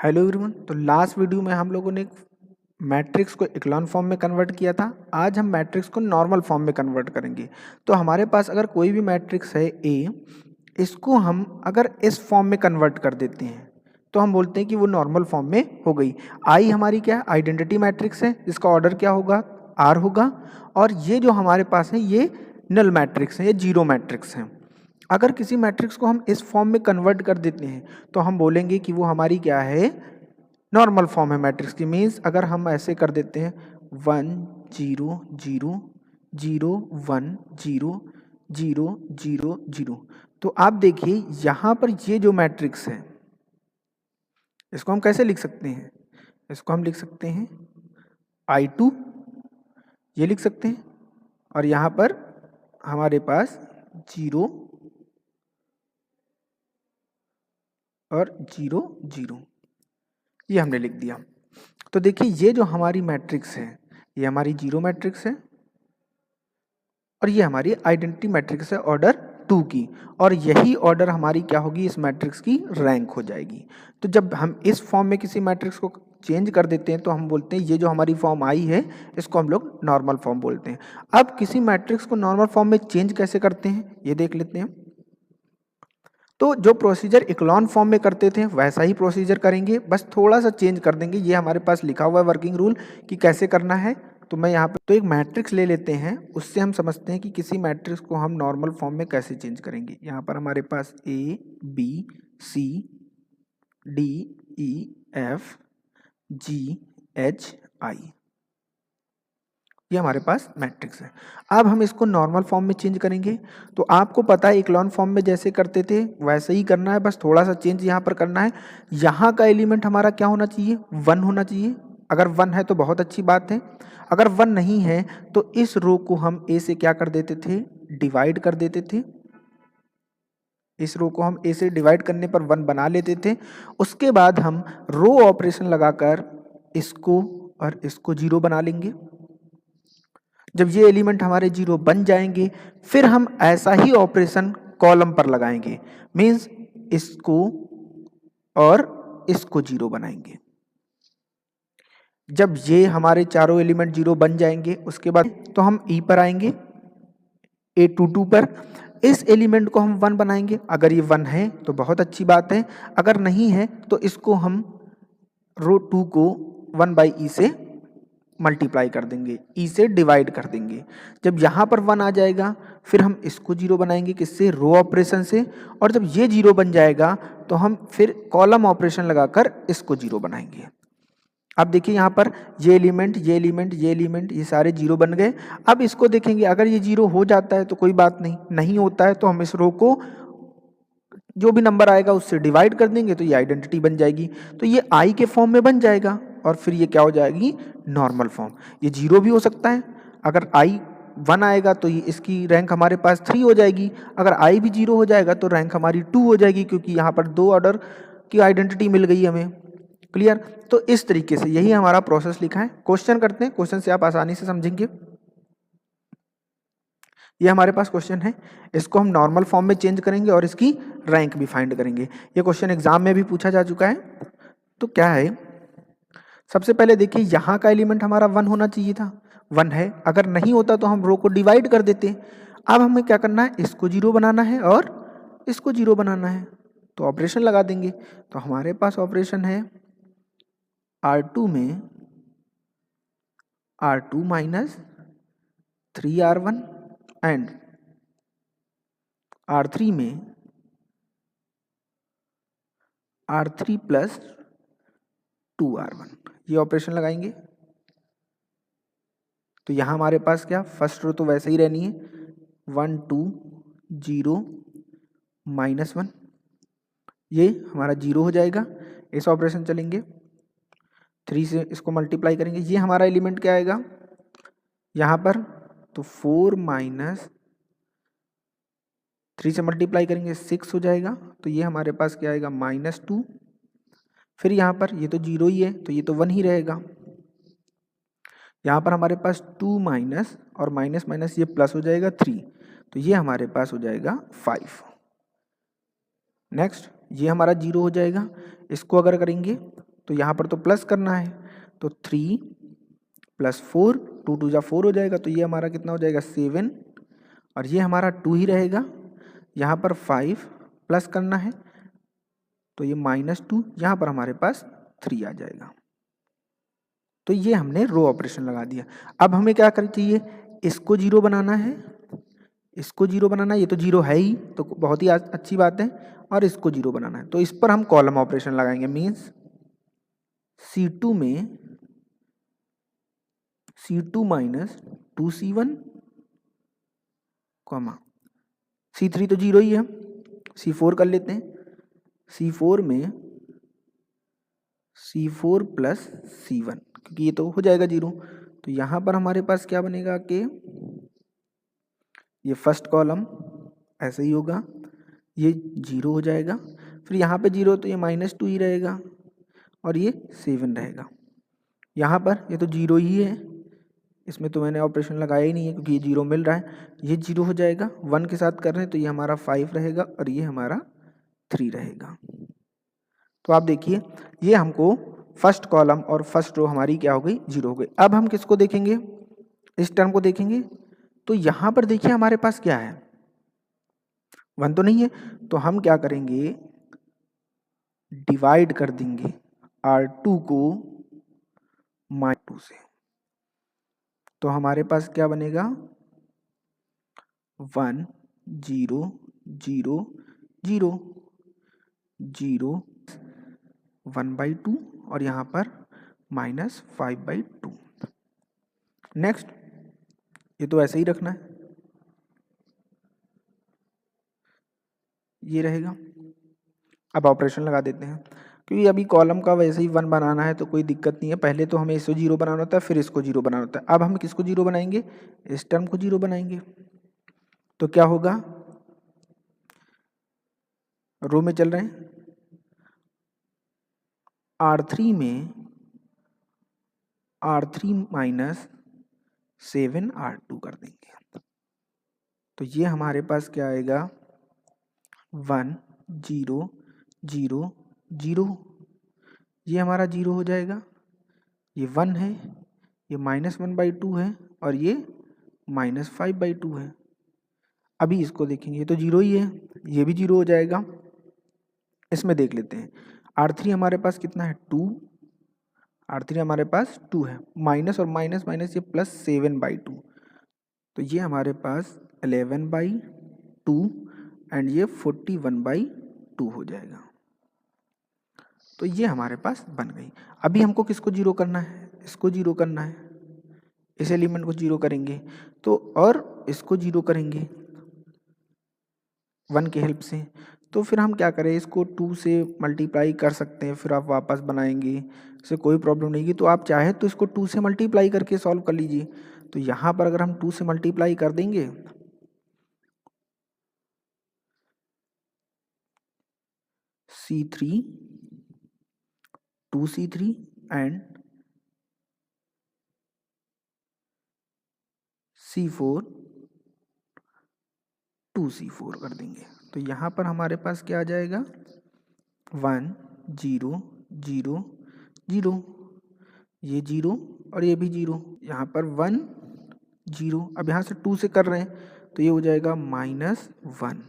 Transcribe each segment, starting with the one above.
Hello everyone. तो last video में हम लोगों ने मैट्रिक्स को इक्लॉन फॉर्म में कन्वर्ट किया था। आज हम मैट्रिक्स को नॉर्मल फॉर्म में कन्वर्ट करेंगे। तो हमारे पास अगर कोई भी मैट्रिक्स है ए, इसको हम अगर इस फॉर्म में कन्वर्ट कर देते हैं तो हम बोलते हैं कि वो नॉर्मल फॉर्म में हो गई। आई हमारी क्या है? आइडेंटिटी मैट्रिक्स है, जिसका ऑर्डर क्या होगा? आर होगा। और ये जो हमारे पास है ये नल मैट्रिक्स है, ये जीरो मैट्रिक्स है। अगर किसी मैट्रिक्स को हम इस फॉर्म में कन्वर्ट कर देते हैं तो हम बोलेंगे कि वो हमारी क्या है? नॉर्मल फॉर्म है मैट्रिक्स की। मीन्स अगर हम ऐसे कर देते हैं 1 0 0 0 1 0 0 0 0, तो आप देखिए यहाँ पर ये जो मैट्रिक्स है इसको हम कैसे लिख सकते हैं? इसको हम लिख सकते हैं I2, ये लिख सकते हैं। और यहाँ पर हमारे पास 0 और 0 0, ये हमने लिख दिया। तो देखिए ये जो हमारी मैट्रिक्स है ये हमारी जीरो मैट्रिक्स है और ये हमारी आइडेंटिटी मैट्रिक्स है ऑर्डर 2 की। और यही ऑर्डर हमारी क्या होगी? इस मैट्रिक्स की रैंक हो जाएगी। तो जब हम इस फॉर्म में किसी मैट्रिक्स को चेंज कर देते हैं तो हम बोलते हैं ये जो हमारी फॉर्म आई है इसको हम लोग नॉर्मल फॉर्म बोलते हैं। अब किसी मैट्रिक्स को नॉर्मल फॉर्म में चेंज कैसे करते हैं ये देख लेते हैं। तो जो प्रोसीजर इक्लॉन फॉर्म में करते थे वैसा ही प्रोसीजर करेंगे, बस थोड़ा सा चेंज कर देंगे। ये हमारे पास लिखा हुआ है वर्किंग रूल कि कैसे करना है। तो मैं यहाँ पे तो एक मैट्रिक्स ले लेते हैं, उससे हम समझते हैं कि किसी मैट्रिक्स को हम नॉर्मल फॉर्म में कैसे चेंज करेंगे। यहाँ पर हमारे पास A B C D E F G H I, ये हमारे पास मैट्रिक्स है। अब हम इसको नॉर्मल फॉर्म में चेंज करेंगे। तो आपको पता है इक्लॉन फॉर्म में जैसे करते थे वैसे ही करना है, बस थोड़ा सा चेंज यहाँ पर करना है। यहाँ का एलिमेंट हमारा क्या होना चाहिए? 1 होना चाहिए। अगर 1 है तो बहुत अच्छी बात है। अगर 1 नहीं है तो इस रो को हम ए से क्या कर देते थे? डिवाइड कर देते थे। इस रो को हम ए से डिवाइड करने पर 1 बना लेते थे। उसके बाद हम रो ऑपरेशन लगाकर इसको और इसको 0 बना लेंगे। जब ये एलिमेंट हमारे 0 बन जाएंगे फिर हम ऐसा ही ऑपरेशन कॉलम पर लगाएंगे। मीन्स इसको और इसको 0 बनाएंगे। जब ये हमारे चारों एलिमेंट 0 बन जाएंगे उसके बाद तो हम ई पर आएंगे, A22 पर। इस एलिमेंट को हम 1 बनाएंगे। अगर ये 1 है तो बहुत अच्छी बात है, अगर नहीं है तो इसको हम रो 2 को 1/e से मल्टीप्लाई कर देंगे, ई से डिवाइड कर देंगे। जब यहाँ पर 1 आ जाएगा फिर हम इसको 0 बनाएंगे, किससे? रो ऑपरेशन से। और जब ये 0 बन जाएगा तो हम फिर कॉलम ऑपरेशन लगाकर इसको 0 बनाएंगे। अब देखिए यहाँ पर ये एलिमेंट ये एलिमेंट ये एलिमेंट ये सारे 0 बन गए। अब इसको देखेंगे, अगर ये 0 हो जाता है तो कोई बात नहीं, नहीं होता है तो हम इस रो को जो भी नंबर आएगा उससे डिवाइड कर देंगे तो ये आइडेंटिटी बन जाएगी। तो ये आई के फॉर्म में बन जाएगा और फिर ये क्या हो जाएगी? Normal form. ये 0 भी हो सकता है। अगर आई 1 आएगा तो ये इसकी रैंक हमारे पास 3 हो जाएगी। अगर आई भी 0 हो जाएगा तो रैंक हमारी 2 हो जाएगी, क्योंकि यहाँ पर 2 ऑर्डर की आइडेंटिटी मिल गई हमें। क्लियर? तो इस तरीके से यही हमारा प्रोसेस लिखा है। क्वेश्चन करते हैं, क्वेश्चन से आप आसानी से समझेंगे। ये हमारे पास क्वेश्चन है, इसको हम नॉर्मल फॉर्म में चेंज करेंगे और इसकी रैंक भी फाइंड करेंगे। ये क्वेश्चन एग्जाम में भी पूछा जा चुका है। तो क्या है, सबसे पहले देखिए यहाँ का एलिमेंट हमारा 1 होना चाहिए था, 1 है। अगर नहीं होता तो हम रो को डिवाइड कर देते। अब हमें क्या करना है? इसको 0 बनाना है और इसको 0 बनाना है। तो ऑपरेशन लगा देंगे। तो हमारे पास ऑपरेशन है R2 में R2 minus 3R1 and R3 में R3 प्लस 2R1, ये ऑपरेशन लगाएंगे। तो यहाँ हमारे पास क्या, फर्स्ट रो तो वैसे ही रहनी है, 1 2 0 -1, ये हमारा 0 हो जाएगा। इस ऑपरेशन चलेंगे, 3 से इसको मल्टीप्लाई करेंगे। ये हमारा एलिमेंट क्या आएगा यहाँ पर? तो 4 माइनस 3 से मल्टीप्लाई करेंगे 6 हो जाएगा। तो ये हमारे पास क्या आएगा? -2। फिर यहाँ पर ये तो 0 ही है तो ये तो 1 ही रहेगा। यहाँ पर हमारे पास 2 माइनस और माइनस माइनस ये प्लस हो जाएगा 3, तो ये हमारे पास हो जाएगा 5। नेक्स्ट ये हमारा 0 हो जाएगा। इसको अगर करेंगे तो यहाँ पर तो प्लस करना है, तो 3 + 4, 2 2 जा 4 हो जाएगा, तो ये हमारा कितना हो जाएगा 7, और ये हमारा 2 ही रहेगा। यहाँ पर 5 प्लस करना है, तो ये -2, यहाँ पर हमारे पास 3 आ जाएगा। तो ये हमने रो ऑपरेशन लगा दिया। अब हमें क्या करना चाहिए, इसको 0 बनाना है, इसको 0 बनाना है, ये तो 0 है ही, तो बहुत ही अच्छी बात है, और इसको 0 बनाना है। तो इस पर हम कॉलम ऑपरेशन लगाएंगे, मीन्स C2 में C2 - 2C1, C3 तो 0 ही है, C4 कर लेते हैं, C4 में C4 + C1, क्योंकि ये तो हो जाएगा 0। तो यहाँ पर हमारे पास क्या बनेगा कि ये फर्स्ट कॉलम ऐसे ही होगा, ये 0 हो जाएगा, फिर यहाँ पे 0 तो ये -2 ही रहेगा, और ये 7 रहेगा। यहाँ पर ये तो 0 ही है, इसमें तो मैंने ऑपरेशन लगाया ही नहीं है क्योंकि ये 0 मिल रहा है, ये 0 हो जाएगा। 1 के साथ कर रहे हैं तो ये हमारा 5 रहेगा, और ये हमारा 3 रहेगा। तो आप देखिए, ये हमको फर्स्ट कॉलम और फर्स्ट रो हमारी क्या हो गई, 0 हो गई। अब हम किसको देखेंगे, इस टर्म को देखेंगे। तो यहाँ पर देखिए हमारे पास क्या है, 1 तो नहीं है, तो हम क्या करेंगे, डिवाइड कर देंगे R2 को -2 से। तो हमारे पास क्या बनेगा, 1 0 0 0 0 1/2, और यहाँ पर -5/2। नेक्स्ट, ये तो ऐसे ही रखना है, ये रहेगा। अब ऑपरेशन लगा देते हैं, क्योंकि अभी कॉलम का वैसे ही 1 बनाना है तो कोई दिक्कत नहीं है। पहले तो हमें इसको 0 बनाना होता है, फिर इसको 0 बनाना होता है। अब हम किसको 0 बनाएंगे, इस टर्म को 0 बनाएंगे। तो क्या होगा, रो में चल रहे हैं, R3 में R3 - 7 R2 कर देंगे। तो ये हमारे पास क्या आएगा, 1 0 0 0, ये हमारा 0 हो जाएगा, ये 1 है, ये -1/2 है, और ये -5/2 है। अभी इसको देखेंगे, ये तो 0 ही है, ये भी 0 हो जाएगा। इसमें देख लेते हैं, R3 हमारे पास कितना है, 2, R3 हमारे पास 2 है, माइनस और माइनस माइनस ये +7/2, तो ये हमारे पास 11/2 एंड ये 41/2 हो जाएगा। तो ये हमारे पास बन गई। अभी हमको किसको 0 करना है, इसको 0 करना है, इस एलिमेंट को 0 करेंगे, तो और इसको 0 करेंगे 1 की हेल्प से। तो फिर हम क्या करें, इसको 2 से मल्टीप्लाई कर सकते हैं, फिर आप वापस बनाएंगे, इससे कोई प्रॉब्लम नहीं है। तो आप चाहे तो इसको 2 से मल्टीप्लाई करके सॉल्व कर लीजिए। तो यहाँ पर अगर हम 2 से मल्टीप्लाई कर देंगे, C3 2C3 and C4 2C4 कर देंगे, तो यहाँ पर हमारे पास क्या आ जाएगा, 1 0 0 0, ये 0 और ये भी 0, यहाँ पर 1 0। अब यहाँ से 2 से कर रहे हैं तो ये हो जाएगा -1,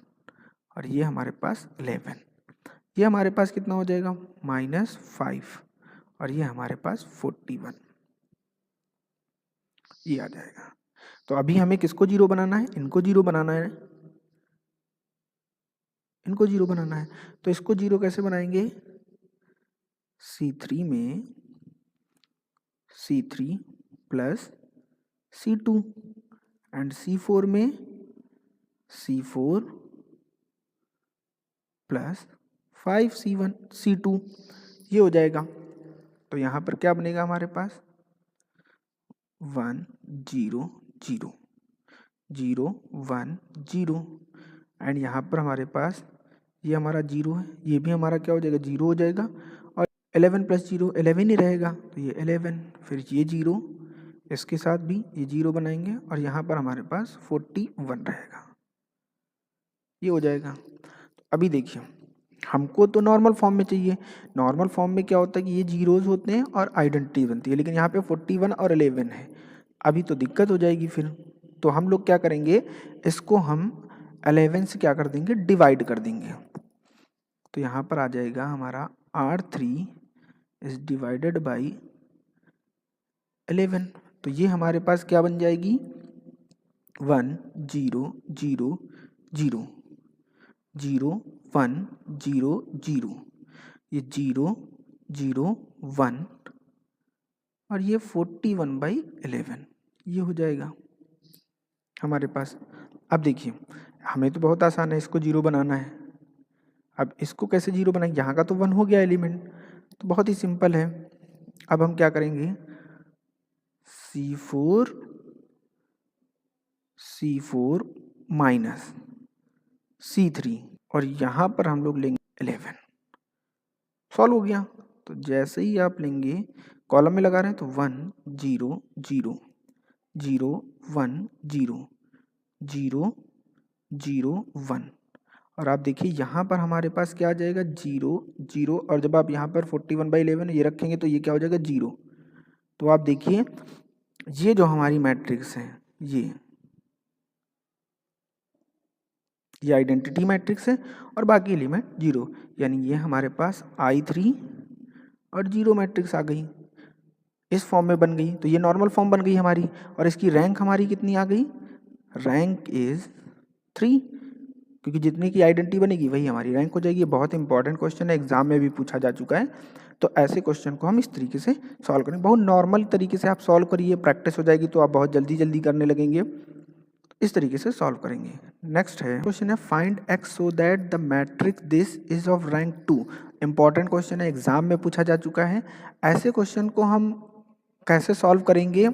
और ये हमारे पास 11, ये हमारे पास कितना हो जाएगा, -5, और ये हमारे पास 41, ये आ जाएगा। तो अभी हमें किसको 0 बनाना है, इनको 0 बनाना है, इनको 0 बनाना है। तो इसको 0 कैसे बनाएंगे, C3 में C3 + C2 एंड C4 में C4 + 5C1 C2, ये हो जाएगा। तो यहाँ पर क्या बनेगा हमारे पास, 1 0 0 0 1 0, एंड यहाँ पर हमारे पास ये हमारा 0 है, ये भी हमारा क्या हो जाएगा, 0 हो जाएगा, और 11 + 0 11 ही रहेगा, तो ये 11, फिर ये 0, इसके साथ भी ये 0 बनाएंगे, और यहाँ पर हमारे पास 41 रहेगा, ये हो जाएगा। तो अभी देखिए, हमको तो नॉर्मल फॉर्म में चाहिए। नॉर्मल फॉर्म में क्या होता है कि ये जीरोज होते हैं और आइडेंटिटी बनती है, लेकिन यहाँ पे 41 और 11 है, अभी तो दिक्कत हो जाएगी फिर। तो हम लोग क्या करेंगे, इसको हम 11 से क्या कर देंगे, डिवाइड कर देंगे। तो यहाँ पर आ जाएगा हमारा R3 इज डिवाइडेड बाई 11। तो ये हमारे पास क्या बन जाएगी, 1 0 0 0 0 1 0 0, ये 0 0 1 और ये 41/11, ये हो जाएगा हमारे पास। अब देखिए हमें तो बहुत आसान है, इसको जीरो बनाना है। अब इसको कैसे जीरो बनाएंगे, यहाँ का तो 1 हो गया एलिमेंट, तो बहुत ही सिंपल है। अब हम क्या करेंगे, C4 माइनस C3 और यहाँ पर हम लोग लेंगे 11। सॉल्व हो गया। तो जैसे ही आप लेंगे, कॉलम में लगा रहे हैं तो 1 0 0 0 1 0 0 0 1, और आप देखिए यहाँ पर हमारे पास क्या आ जाएगा, 0 0, और जब आप यहाँ पर 41/11 ये रखेंगे तो ये क्या हो जाएगा, 0। तो आप देखिए ये जो हमारी मैट्रिक्स है, ये आइडेंटिटी मैट्रिक्स है और बाकी एलिमेंट 0, यानी ये हमारे पास I3 और 0 मैट्रिक्स आ गई, इस फॉर्म में बन गई। तो ये नॉर्मल फॉर्म बन गई हमारी, और इसकी रैंक हमारी कितनी आ गई, रैंक इज 3, क्योंकि जितने की आइडेंटिटी बनेगी वही हमारी रैंक हो जाएगी। ये बहुत इंपॉर्टेंट क्वेश्चन है, एग्जाम में भी पूछा जा चुका है। तो ऐसे क्वेश्चन को हम इस तरीके से सॉल्व करें, बहुत नॉर्मल तरीके से आप सॉल्व करिए, प्रैक्टिस हो जाएगी तो आप बहुत जल्दी जल्दी करने लगेंगे। इस तरीके से सॉल्व करेंगे। नेक्स्ट है क्वेश्चन है, find x so that the matrix this is of rank 2। Important question है, एग्जाम में पूछा जा चुका है। ऐसे क्वेश्चन को हम कैसे सॉल्व करेंगे,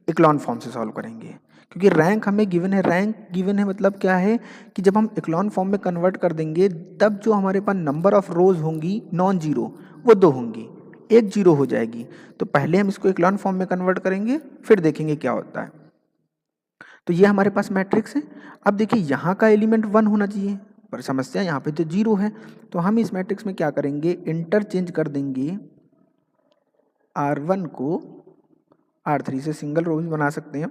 इक्लॉन फॉर्म से सॉल्व करेंगे, क्योंकि रैंक हमें गिवन है। रैंक गिवन है मतलब क्या है कि जब हम इक्लॉन फॉर्म में कन्वर्ट कर देंगे तब जो हमारे पास नंबर ऑफ रोज होंगी नॉन जीरो वो 2 होंगी, एक जीरो हो जाएगी। तो पहले हम इसको इक्लॉन फॉर्म में कन्वर्ट करेंगे, फिर देखेंगे क्या होता है। तो ये हमारे पास मैट्रिक्स है। अब देखिए यहाँ का एलिमेंट 1 होना चाहिए, पर समस्या यहाँ पे तो 0 है। तो हम इस मैट्रिक्स में क्या करेंगे, इंटरचेंज कर देंगे R1 को R3 से, सिंगल रो भी बना सकते हैं,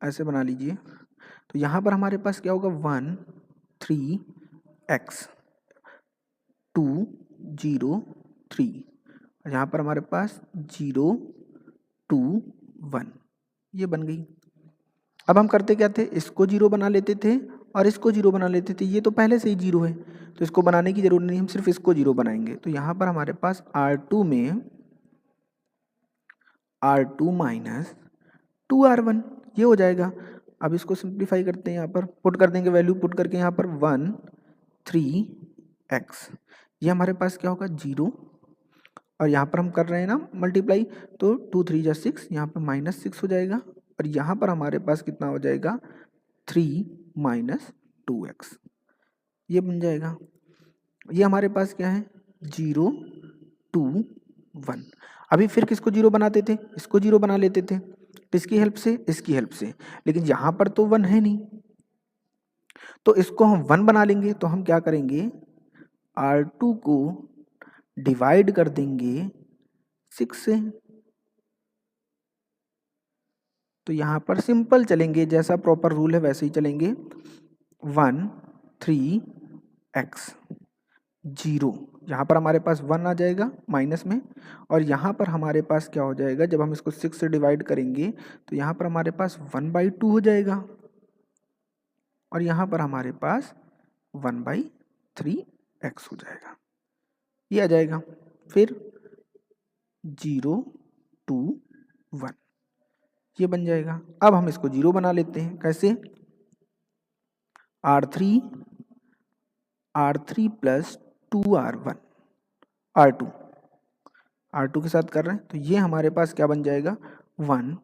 ऐसे बना लीजिए। तो यहाँ पर हमारे पास क्या होगा, 1 3x 2 0 3, और यहाँ पर हमारे पास 0 2 1, ये बन गई। अब हम करते क्या थे, इसको 0 बना लेते थे और इसको 0 बना लेते थे, ये तो पहले से ही 0 है तो इसको बनाने की जरूरत नहीं, हम सिर्फ इसको 0 बनाएंगे। तो यहाँ पर हमारे पास R2 में R2 माइनस 2R1 ये हो जाएगा। अब इसको सिंप्लीफाई करते हैं, यहाँ पर पुट कर देंगे वैल्यू, पुट करके यहाँ पर 1 3x, ये हमारे पास क्या होगा 0, और यहाँ पर हम कर रहे हैं ना मल्टीप्लाई, तो 2 3 जा 6, यहाँ पर -6 हो जाएगा, और यहाँ पर हमारे पास कितना हो जाएगा 3 माइनस 2x, ये बन जाएगा। ये हमारे पास क्या है 0 2 1। अभी फिर किसको 0 बनाते थे, इसको 0 बना लेते थे, किसकी हेल्प से, इसकी हेल्प से, लेकिन यहाँ पर तो 1 है नहीं, तो इसको हम 1 बना लेंगे। तो हम क्या करेंगे, R2 को डिवाइड कर देंगे 6 से। तो यहाँ पर सिंपल चलेंगे, जैसा प्रॉपर रूल है वैसे ही चलेंगे। 1 3x 0, यहाँ पर हमारे पास 1 आ जाएगा माइनस में, और यहाँ पर हमारे पास क्या हो जाएगा, जब हम इसको 6 से डिवाइड करेंगे तो यहाँ पर हमारे पास 1/2 हो जाएगा, और यहाँ पर हमारे पास 1/3x हो जाएगा, ये आ जाएगा। फिर 0 2 1, ये बन जाएगा। अब हम इसको 0 बना लेते हैं, कैसे, R3 प्लस 2R1 R2 के साथ कर रहे हैं, तो ये हमारे पास क्या बन जाएगा 1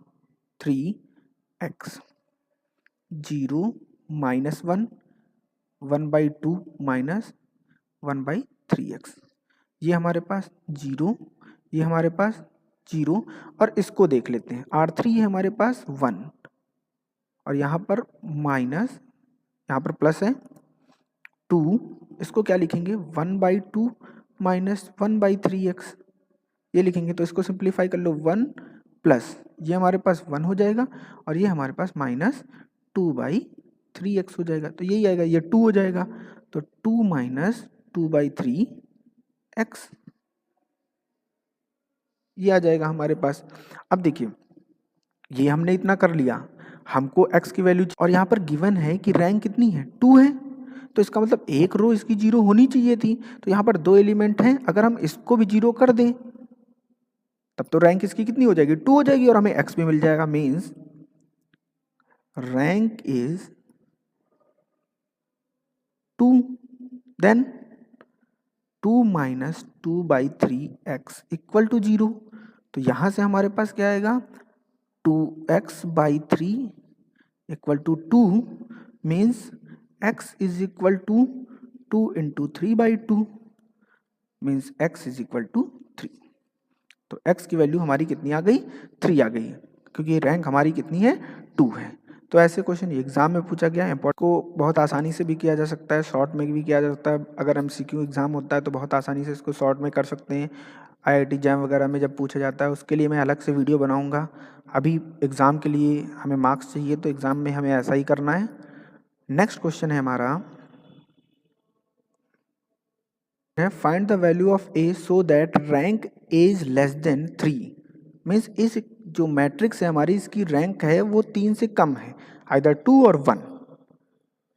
3x 0 माइनस 1 1/2 माइनस 1/3x, ये हमारे पास 0, ये हमारे पास 0, और इसको देख लेते हैं R3 है हमारे पास 1, और यहाँ पर माइनस, यहाँ पर प्लस है 2, इसको क्या लिखेंगे 1/2 माइनस 1/3x, ये लिखेंगे। तो इसको सिंप्लीफाई कर लो, 1 प्लस ये हमारे पास 1 हो जाएगा और ये हमारे पास माइनस 2/3x हो जाएगा। तो यही आएगा, ये 2 हो जाएगा, तो 2 माइनस 2/3x ये आ जाएगा हमारे पास। अब देखिए ये हमने इतना कर लिया, हमको x की वैल्यू, और यहाँ पर गिवन है कि रैंक कितनी है 2 है, तो इसका मतलब एक रो इसकी 0 होनी चाहिए थी। तो यहाँ पर 2 एलिमेंट हैं, अगर हम इसको भी 0 कर दें तब तो रैंक इसकी कितनी हो जाएगी 2 हो जाएगी और हमें x भी मिल जाएगा। Means rank is 2, then 2 minus 2/3x equal to 0। तो यहाँ से हमारे पास क्या आएगा 2x/3 equal to 2, means x is equal to 2 into 3/2, means x is equal to 3। तो x की वैल्यू हमारी कितनी आ गई 3 आ गई, क्योंकि रैंक हमारी कितनी है 2 है। तो ऐसे क्वेश्चन एग्जाम में पूछा गया, इम्पोर्टेंट को बहुत आसानी से भी किया जा सकता है, शॉर्ट में भी किया जा सकता है। अगर MCQ एग्जाम होता है तो बहुत आसानी से इसको शॉर्ट में कर सकते हैं। IIT जैम वगैरह में जब पूछा जाता है उसके लिए मैं अलग से वीडियो बनाऊंगा। अभी एग्ज़ाम के लिए हमें मार्क्स चाहिए, तो एग्ज़ाम में हमें ऐसा ही करना है। नेक्स्ट क्वेश्चन है हमारा, find the value of A so that rank is less than 3। Means इस जो मैट्रिक्स है हमारी, इसकी रैंक है वो 3 से कम है, आइदर 2 और 1।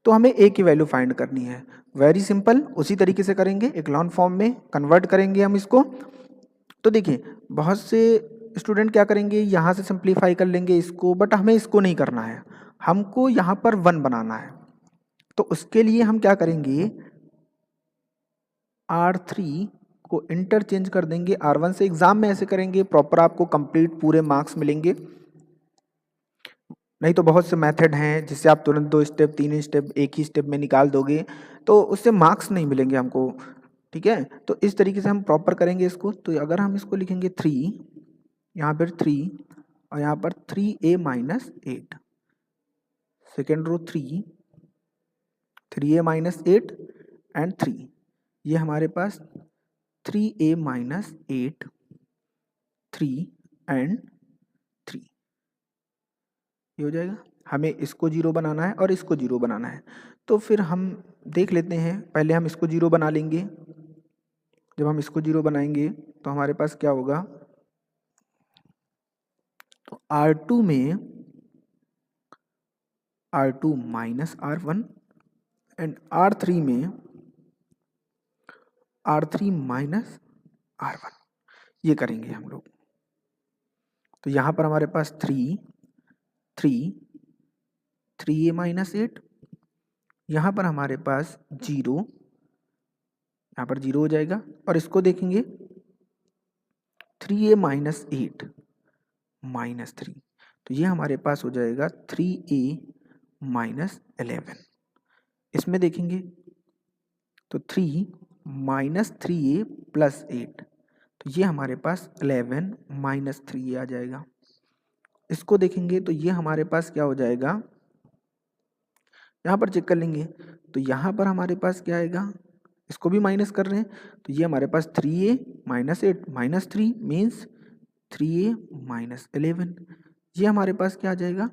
तो हमें ए की वैल्यू फाइंड करनी है। वेरी सिंपल, उसी तरीके से करेंगे, इक्लॉन फॉर्म में कन्वर्ट करेंगे हम इसको। तो देखिए बहुत से स्टूडेंट क्या करेंगे, यहाँ से सिंप्लीफाई कर लेंगे इसको, बट हमें इसको नहीं करना है, हमको यहाँ पर 1 बनाना है। तो उसके लिए हम क्या करेंगे, R3 को इंटरचेंज कर देंगे R1 से। एग्जाम में ऐसे करेंगे, प्रॉपर आपको कंप्लीट पूरे मार्क्स मिलेंगे। नहीं तो बहुत से मेथड हैं जिससे आप तुरंत 2 स्टेप 3 स्टेप एक ही स्टेप में निकाल दोगे, तो उससे मार्क्स नहीं मिलेंगे हमको। ठीक है, तो इस तरीके से हम प्रॉपर करेंगे इसको। तो अगर हम इसको लिखेंगे 3, यहाँ पर 3 और यहाँ पर 3a minus 8, second row 3a minus 8 and 3, ये हमारे पास 3a माइनस 8, 3 एंड 3 ये हो जाएगा। हमें इसको 0 बनाना है और इसको 0 बनाना है। तो फिर हम देख लेते हैं, पहले हम इसको 0 बना लेंगे। जब हम इसको 0 बनाएंगे तो हमारे पास क्या होगा, तो R2 में R2 minus R1 and R3 में R3 माइनस R1, ये करेंगे हम लोग। तो यहाँ पर हमारे पास 3a माइनस 8, यहाँ पर हमारे पास 0, यहाँ पर 0 हो जाएगा। और इसको देखेंगे 3a माइनस 8 माइनस 3, तो ये हमारे पास हो जाएगा 3a माइनस 11। इसमें देखेंगे तो 3 माइनस 3a प्लस 8, तो ये हमारे पास 11 माइनस 3a आ जाएगा। इसको देखेंगे तो ये हमारे पास क्या हो जाएगा, यहाँ पर चेक कर लेंगे तो यहाँ पर हमारे पास क्या आएगा, इसको भी माइनस कर रहे हैं, तो ये हमारे पास 3a minus 8 minus 3 means 3a minus 11, ये हमारे पास क्या आ जाएगा,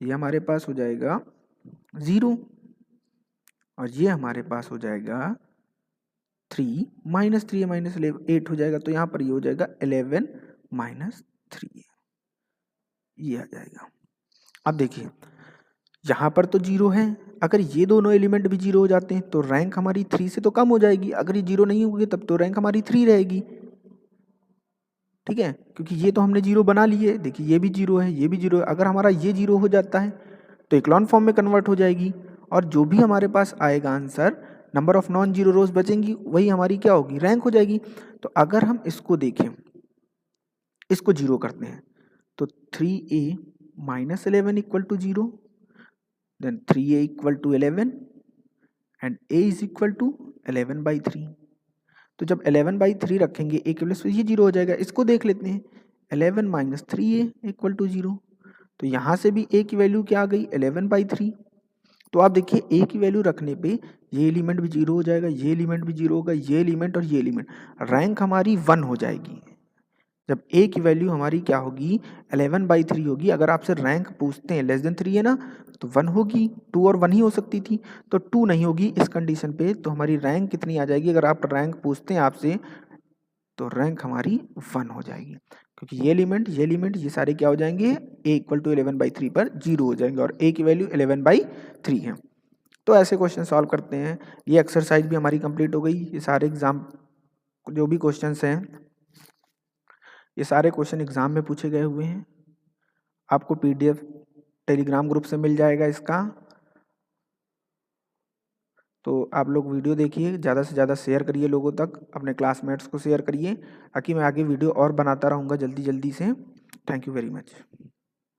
ये हमारे पास हो जाएगा 0 और ये हमारे पास हो जाएगा 3 माइनस 3a माइनस 8 हो जाएगा। तो यहाँ पर ये हो जाएगा 11 माइनस 3a, ये आ जाएगा। अब देखिए यहाँ पर तो 0 है, अगर ये दोनों एलिमेंट भी 0 हो जाते हैं तो रैंक हमारी 3 से तो कम हो जाएगी। अगर ये 0 नहीं होगी तब तो रैंक हमारी 3 रहेगी। ठीक है, क्योंकि ये तो हमने 0 बना लिए, देखिए ये भी 0 है, ये भी 0 है। अगर हमारा ये 0 हो जाता है तो इक्लॉन फॉर्म में कन्वर्ट हो जाएगी और जो भी हमारे पास आएगा answer, number of non zero rows बचेंगी, वही हमारी क्या होगी, रैंक हो जाएगी। तो अगर हम इसको देखें, इसको 0 करते हैं तो 3a minus 11 equal to 0, then 3a equal to 11 and a is equal to 11/3। तो जब 11/3 रखेंगे a के प्लस, ये 0 हो जाएगा। इसको देख लेते हैं, 11 माइनस 3a इक्वल टू 0, तो यहाँ से भी a की वैल्यू क्या आ गई, 11/3। तो आप देखिए a की वैल्यू रखने पे ये एलिमेंट भी 0 हो जाएगा, ये एलिमेंट भी 0 होगा, ये एलिमेंट और ये एलिमेंट, रैंक हमारी 1 हो जाएगी। जब ए की वैल्यू हमारी क्या होगी 11/3 होगी। अगर आपसे रैंक पूछते हैं <3 है ना, तो 1 होगी, 2 और 1 ही हो सकती थी, तो 2 नहीं होगी इस कंडीशन पे। तो हमारी रैंक कितनी आ जाएगी, अगर आप रैंक पूछते हैं आपसे तो रैंक हमारी 1 हो जाएगी, क्योंकि ये एलिमेंट ये सारे क्या हो जाएंगे, ए इक्वल टू 11/3 पर 0 हो जाएंगे और ए की वैल्यू 11/3 है। तो ऐसे क्वेश्चन सॉल्व करते हैं। ये एक्सरसाइज भी हमारी कंप्लीट हो गई। ये सारे एग्जाम जो भी क्वेश्चंस हैं, ये सारे क्वेश्चन एग्जाम में पूछे गए हुए हैं। आपको पीडीएफ टेलीग्राम ग्रुप से मिल जाएगा इसका। तो आप लोग वीडियो देखिए, ज़्यादा से ज़्यादा शेयर करिए लोगों तक, अपने क्लासमेट्स को शेयर करिए, ताकि मैं आगे वीडियो और बनाता रहूँगा जल्दी जल्दी से। Thank you very much.